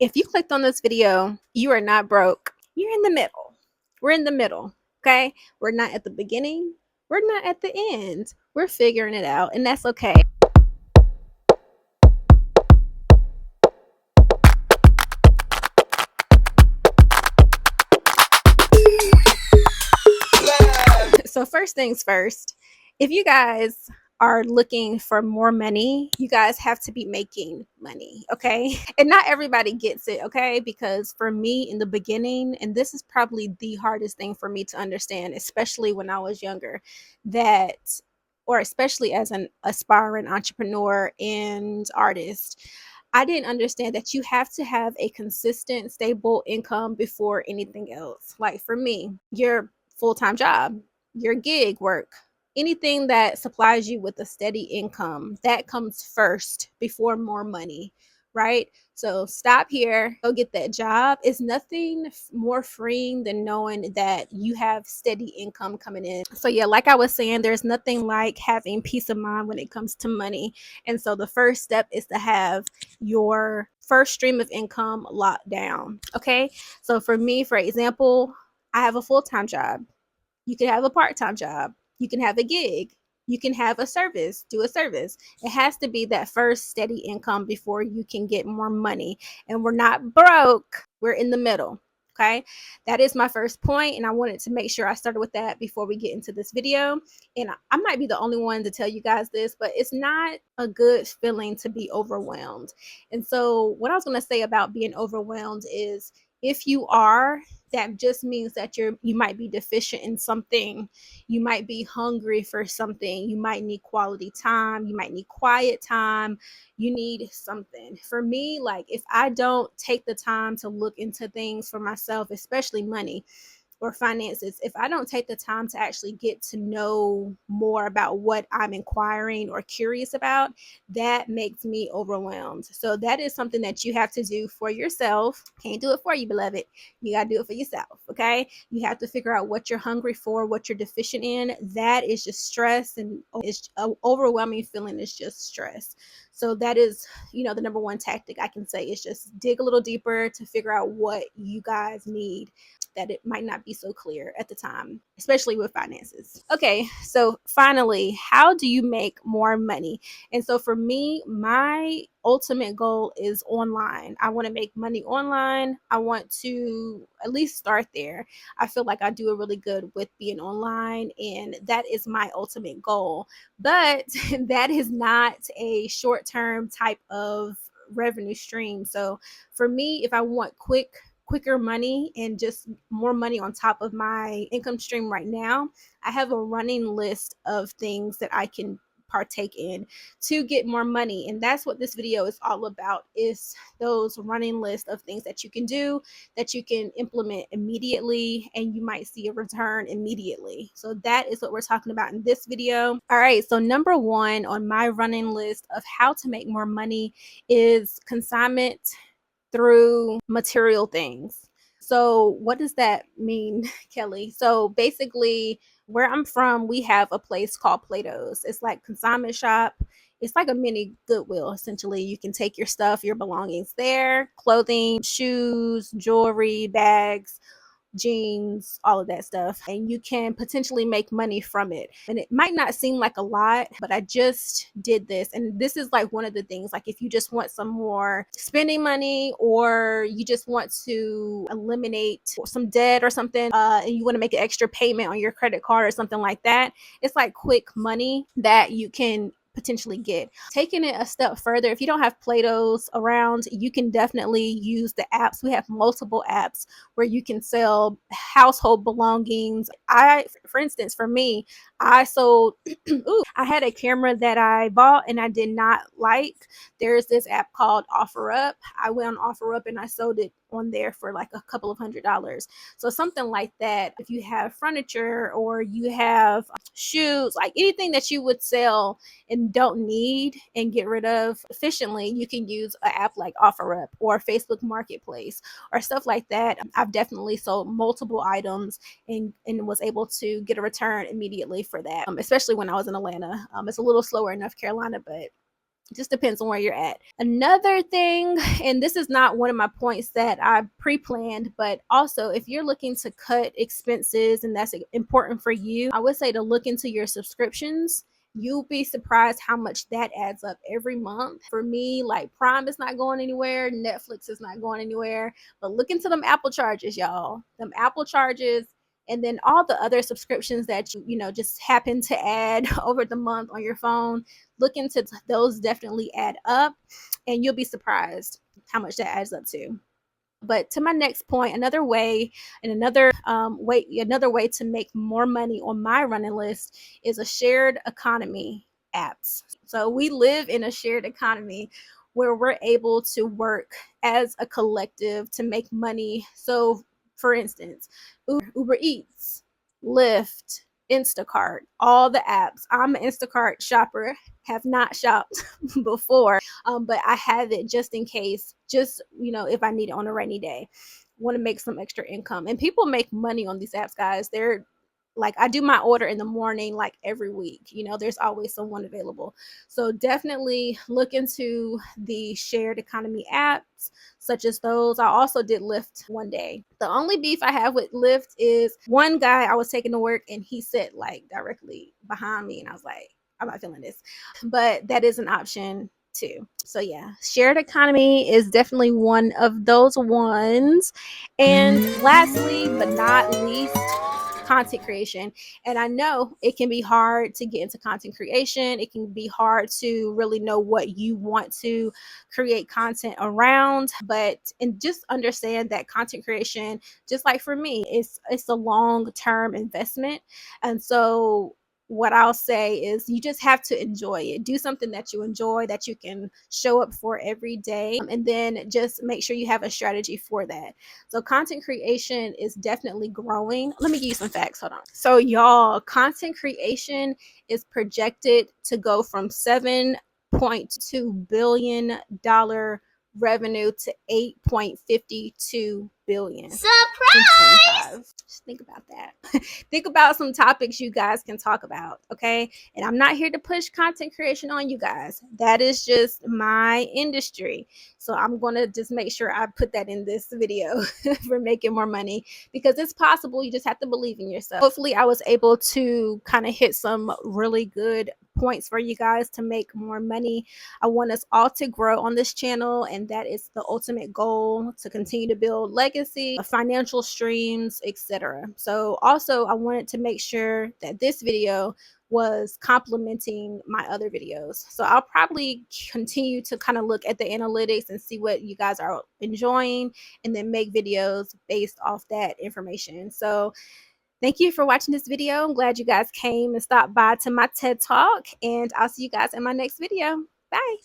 If you clicked on this video, you are not broke. You're in the middle. We're in the middle, okay? We're not at the beginning. We're not at the end. We're figuring it out, and that's okay. So first things first, if you guys are looking for more money, you guys have to be making money, okay? And not everybody gets it, okay? Because for me in the beginning, and this is probably the hardest thing for me to understand, especially when I was younger, that or especially as an aspiring entrepreneur and artist, I didn't understand that you have to have a consistent, stable income before anything else. Like for me, your full-time job, your gig work, anything that supplies you with a steady income, that comes first before more money, right? So stop here, go get that job. It's nothing more freeing than knowing that you have steady income coming in. So yeah, like I was saying, there's nothing like having peace of mind when it comes to money. And so the first step is to have your first stream of income locked down. Okay. So for me, for example, I have a full-time job. You can have a part-time job. You can have a gig. You can have a service, do a service. It has to be that first steady income before you can get more money. And we're not broke. We're in the middle. Okay. That is my first point, and I wanted to make sure I started with that before we get into this video. And I might be the only one to tell you guys this, but it's not a good feeling to be overwhelmed. And so what I was going to say about being overwhelmed is, if you are, that just means that you might be deficient in something. You might be hungry for something. You might need quality time. You might need quiet time. You need something. For me, like if I don't take the time to look into things for myself, especially money or finances, if I don't take the time to actually get to know more about what I'm inquiring or curious about, that makes me overwhelmed. So that is something that you have to do for yourself. Can't do it for you, beloved. You got to do it for yourself. Okay. You have to figure out what you're hungry for, what you're deficient in. That is just stress, and it's an overwhelming feeling. Is just stress. So that is, the number one tactic I can say is just dig a little deeper to figure out what you guys need, that it might not be so clear at the time, especially with finances. Okay, so finally, how do you make more money? And so for me, my ultimate goal is online. I want to make money online. I want to at least start there. I feel like I do a really good with being online, and that is my ultimate goal. But that is not a short-term type of revenue stream. So for me, if I want quicker money and just more money on top of my income stream right now, I have a running list of things that I can partake in to get more money. And that's what this video is all about, is those running list of things that you can do, that you can implement immediately, and you might see a return immediately. So that is what we're talking about in this video. All right, so number one on my running list of how to make more money is consignment through material things. So what does that mean, Kelly? So basically, where I'm from, we have a place called Plato's. It's like consignment shop. It's like a mini Goodwill, essentially. You can take your stuff, your belongings there, clothing, shoes, jewelry, bags, jeans, all of that stuff, and you can potentially make money from it. And it might not seem like a lot, but I just did this, and this is like one of the things, like if you just want some more spending money, or you just want to eliminate some debt or something, and you want to make an extra payment on your credit card or something like that, it's like quick money that you can potentially get. Taking it a step further, if you don't have Plato's around, you can definitely use the apps. We have multiple apps where you can sell household belongings. For instance, for me, I sold I had a camera that I bought and I did not like. There's this app called OfferUp. I went on OfferUp and I sold it on there for like a couple of $100s. So something like that. If you have furniture or you have shoes, like anything that you would sell and don't need and get rid of efficiently, you can use an app like OfferUp or Facebook Marketplace or stuff like that. I've definitely sold multiple items and was able to get a return immediately for that, especially when I was in Atlanta. It's a little slower in North Carolina, but Just depends on where you're at. Another thing, and this is not one of my points that I pre-planned, but also if you're looking to cut expenses and that's important for you, I would say to look into your subscriptions. You'll be surprised how much that adds up every month. For me, like Prime is not going anywhere, Netflix is not going anywhere, but look into them Apple charges, y'all. Them Apple charges, and then all the other subscriptions that you know just happen to add over the month on your phone. Look into those, definitely add up, and you'll be surprised how much that adds up to. But to my next point, another way and another way to make more money on my running list is a shared economy apps. So we live in a shared economy where we're able to work as a collective to make money. So for instance, Uber Eats, Lyft, Instacart, all the apps. I'm an Instacart shopper, have not shopped before, but I have it just in case, just, you know, if I need it on a rainy day, want to make some extra income. And people make money on these apps, guys. They're like, I do my order in the morning, like every week, you know, there's always someone available. So definitely look into the shared economy apps such as those. I also did Lyft one day. The only beef I have with Lyft is one guy I was taking to work and he sat like directly behind me, and I was like, I'm not feeling this. But that is an option too. So yeah, shared economy is definitely one of those ones. And lastly but not least, content creation. And I know it can be hard to get into content creation. It can be hard to really know what you want to create content around, but and just understand that content creation, just like for me, it's a long-term investment. And so what I'll say is you just have to enjoy it. Do something that you enjoy, that you can show up for every day, and then just make sure you have a strategy for that. So content creation is definitely growing. Let me give you some facts. Hold on. So y'all, content creation is projected to go from $7.2 billion revenue to 8.52 billion. Surprise! Just think about that. Think about some topics you guys can talk about, okay? And I'm not here to push content creation on you guys. That is just my industry. So I'm going to just make sure I put that in this video for making more money, because it's possible. You just have to believe in yourself. Hopefully I was able to kind of hit some really good points for you guys to make more money. I want us all to grow on this channel, and that is the ultimate goal, to continue to build legacy, financial streams, etc. So also I wanted to make sure that this video was complementing my other videos. So I'll probably continue to kind of look at the analytics and see what you guys are enjoying, and then make videos based off that information. So thank you for watching this video. I'm glad you guys came and stopped by to my TED Talk, and I'll see you guys in my next video. Bye.